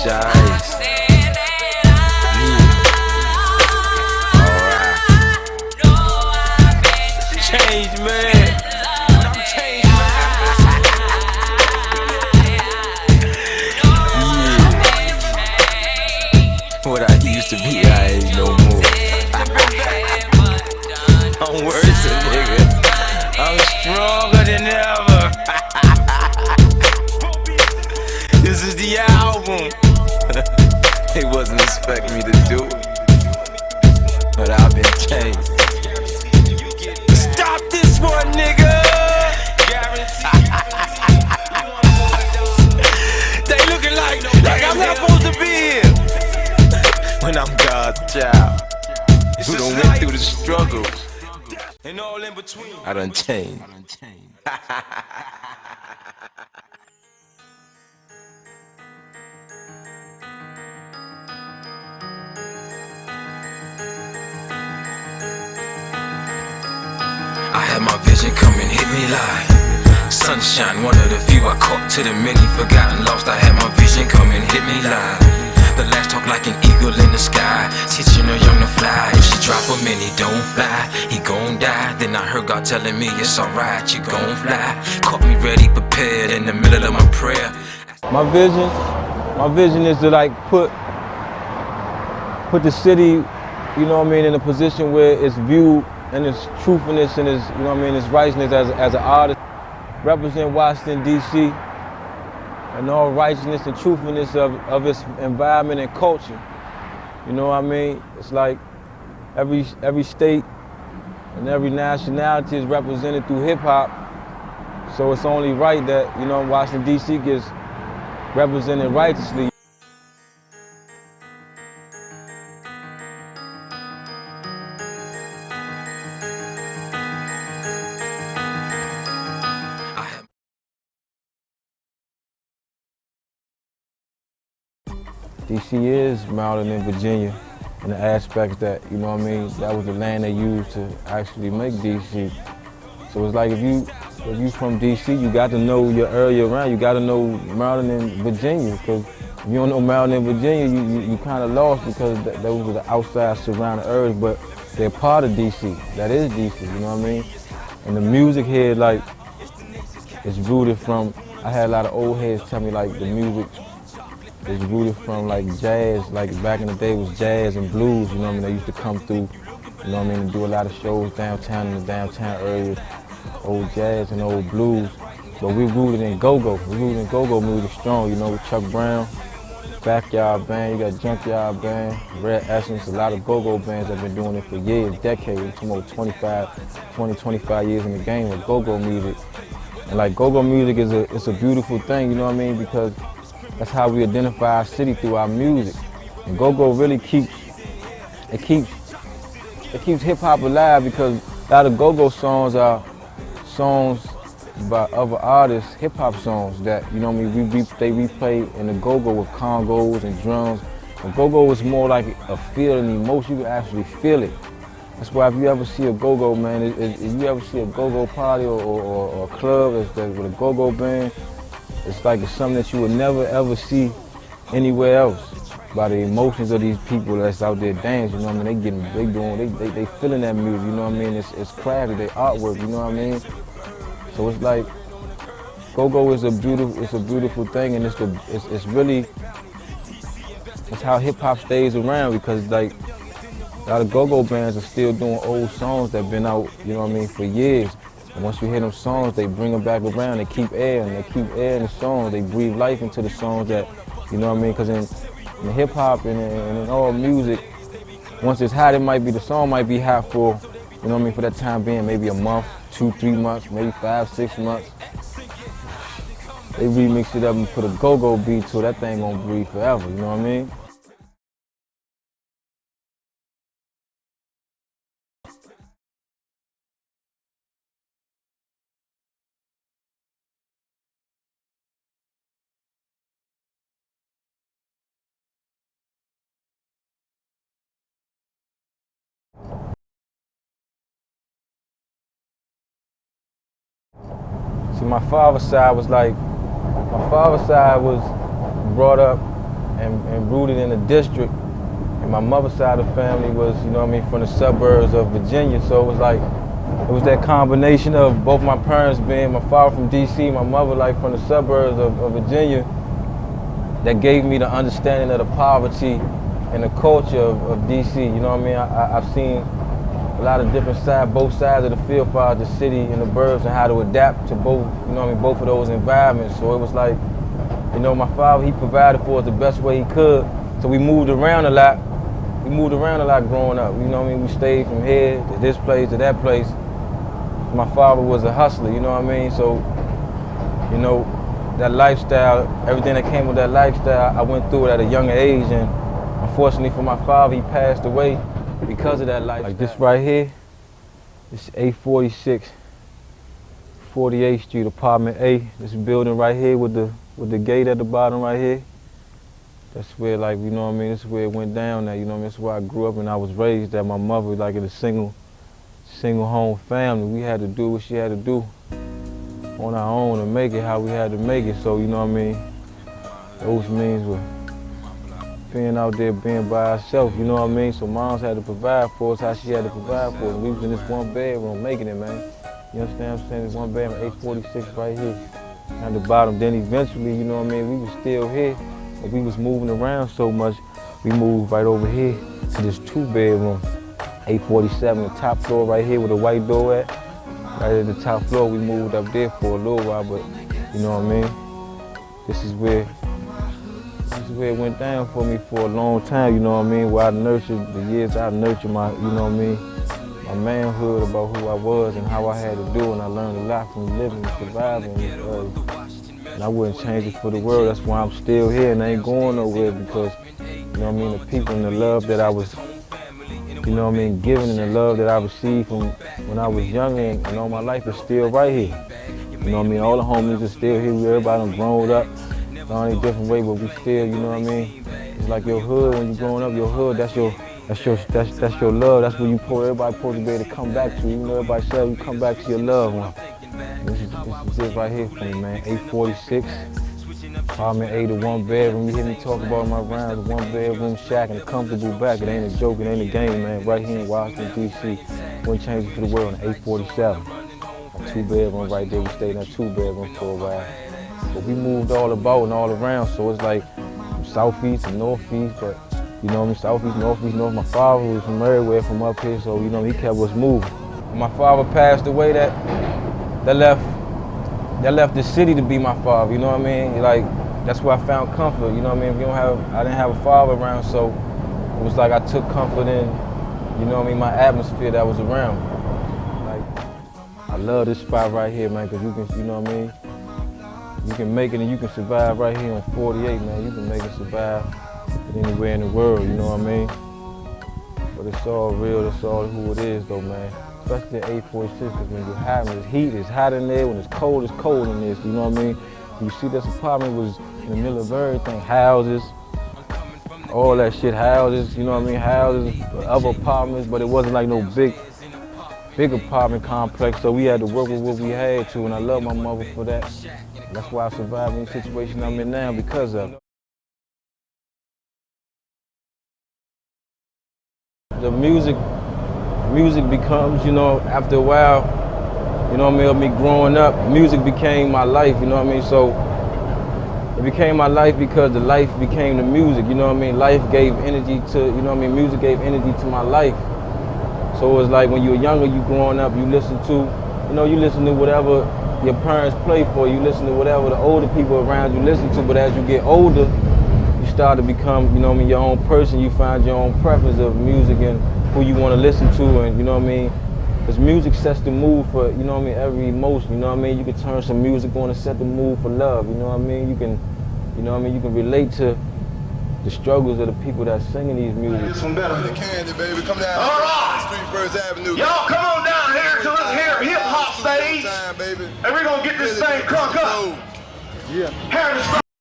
Shice. Change, man. I'm changed, man. What I used to be, I ain't no more. I'm worse, nigga. I'm stronger than ever. This is the album. They wasn't expecting me to do it, but I've been changed. Stop this one, nigga. They looking like I'm not supposed to be here. When I'm God's child, who done went through the struggles and all in between, I done changed. I had my vision come and hit me live. Sunshine, one of the few I caught to the many forgotten lost. I had my vision come and hit me live. The last talk like an eagle in the sky, teaching a young to fly. If she drop him and he don't fly, he gon' die. Then I heard God telling me it's alright, you gon' fly. Caught me ready, prepared in the middle of my prayer. My vision is to like put the city, you know what I mean, in a position where it's viewed and its truthfulness and its, you know what I mean, its righteousness as an artist. Represent Washington, D.C. and all righteousness and truthfulness of its environment and culture. You know what I mean? It's like every state and every nationality is represented through hip hop. So it's only right that, you know, Washington, D.C. gets represented righteously. DC is Maryland and Virginia in the aspect that, you know what I mean, that was the land they used to actually make DC. So it's like if you from DC, you got to know your area around, you got to know Maryland and Virginia, because if you don't know Maryland and Virginia, you kind of lost, because those are the outside surrounding areas, but they're part of DC. That is DC, you know what I mean? And the music here, like, it's rooted from, I had a lot of old heads tell me like the music is rooted from like jazz, like back in the day it was jazz and blues, you know what I mean? They used to come through, you know what I mean, and do a lot of shows downtown in the downtown area, old jazz and old blues. But we rooted in go-go, we rooted in go-go music strong, you know, with Chuck Brown, Backyard Band, you got Junkyard Band, Red Essence, a lot of go-go bands that have been doing it for years, decades, more 25 years in the game with go-go music. And like go-go music it's a beautiful thing, you know what I mean, because that's how we identify our city, through our music. And go-go really keeps hip-hop alive, because a lot of go-go songs are songs by other artists, hip-hop songs that, you know what I mean, they replay in the go-go with congos and drums. And go-go is more like a feeling, emotion, you can actually feel it. That's why if you ever see a go-go, man, if you ever see a go-go party or a club that's with a go-go band, it's like it's something that you would never ever see anywhere else, by the emotions of these people that's out there dancing, you know what I mean? They feeling that music, you know what I mean? It's crafty, they artwork, you know what I mean? So it's like, go-go is a beautiful thing, and it's really how hip hop stays around, because like a lot of go-go bands are still doing old songs that been out, you know what I mean, for years. And once you hear them songs, they bring them back around, they keep airing the songs, they breathe life into the songs that, you know what I mean, because in hip hop and in all music, once it's hot, the song might be hot for, you know what I mean, for that time being, maybe a month, 2-3 months, maybe 5-6 months. They remix it up and put a go-go beat to it, that thing gonna breathe forever, you know what I mean? See, my father's side was brought up and rooted in the district. And my mother's side of the family was, you know what I mean, from the suburbs of Virginia. So it was like, it was that combination of both my parents being, my father from DC, my mother like from the suburbs of Virginia, that gave me the understanding of the poverty and the culture of DC. You know what I mean? I've seen a lot of different sides, both sides of the field, as far as the city and the burbs, and how to adapt to both, you know what I mean, both of those environments. So it was like, you know, my father, he provided for us the best way he could. So we moved around a lot. We moved around a lot growing up. You know what I mean? We stayed from here to this place to that place. My father was a hustler, you know what I mean? So, you know, that lifestyle, everything that came with that lifestyle, I went through it at a younger age, and unfortunately for my father, he passed away because of that lifestyle. Like this right here, it's 846 48th Street, apartment A. This building right here with the gate at the bottom right here. That's where, like, you know what I mean, this is where it went down at, you know what I mean? That's where I grew up and I was raised at. My mother, like, in a single home family. We had to do what she had to do on our own to make it how we had to make it. So, you know what I mean, those means were being out there, being by ourselves, you know what I mean? So moms had to provide for us how she had to provide for us. We was in this one bedroom making it, man. You understand what I'm saying? This one bedroom, 846 right here at the bottom. Then eventually, you know what I mean, we was still here, but we was moving around so much, we moved right over here to this 2-bedroom, 847, the top floor right here with a white door at. Right at the top floor, we moved up there for a little while, but you know what I mean? This is where it went down for me for a long time, you know what I mean? Where I nurtured, the years I nurtured my, you know what I mean, my manhood about who I was and how I had to do, and I learned a lot from living and surviving. And I wouldn't change it for the world. That's why I'm still here and I ain't going nowhere, because, you know what I mean, the people and the love that I was, you know what I mean, given, and the love that I received from when I was younger and all my life is still right here. You know what I mean? All the homies are still here. Everybody done grown up in a different way, but we still, you know what I mean? It's like your hood, when you're growing up, your hood, that's your love. That's where you everybody supposed to be able to come back to. You know, everybody said you come back to your loved one. This is it right here for me, man. 846, apartment A, the 1-bedroom. You hear me talk about my rhymes, a 1-bedroom shack and a comfortable back. It ain't a joke, it ain't a game, man. Right here in Washington, D.C. Wouldn't change it for the world in 847. A 2-bedroom right there. We stayed in a 2-bedroom for a while. But we moved all about and all around, so it's like from southeast and northeast, but you know what I mean, southeast, northeast, north. My father was from everywhere from up here, so you know, he kept us moving. When my father passed away, that left the city to be my father, you know what I mean? Like, that's where I found comfort, you know what I mean? I didn't have a father around, so it was like I took comfort in, you know what I mean, my atmosphere that was around. Like, I love this spot right here, man, because you can, you know what I mean? You can make it and you can survive right here on 48, man. You can make it survive anywhere in the world, you know what I mean? But it's all real, it's all who it is though, man. Especially at 846, because when you're hot, when it's heat, it's hot in there. When it's cold in this, you know what I mean? You see this apartment was in the middle of everything, houses, all that shit, houses, you know what I mean? Houses, other apartments, but it wasn't like no big apartment complex, so we had to work with what we had to, and I love my mother for that. That's why I survived in the situation I'm in now, because of it. The music becomes, you know, after a while, you know what I mean, of me growing up, music became my life, you know what I mean? So it became my life because the life became the music, you know what I mean? Life gave energy to, you know what I mean, music gave energy to my life. So it was like when you were younger, you growing up, you listen to whatever your parents play for, you listen to whatever the older people around you listen to, but as you get older, you start to become, you know what I mean, your own person. You find your own preference of music and who you want to listen to, and you know what I mean? Because music sets the mood for, you know what I mean, every emotion, you know what I mean? You can turn some music on and set the mood for love, you know what I mean? You can, you know what I mean, you can relate to the struggles of the people that's singing these music. This one better. Candy, baby, come down. All right. Street First Avenue. Y'all come on down here to this hip hop stage. And we're gonna get this thing crunk up. Yeah. Here in the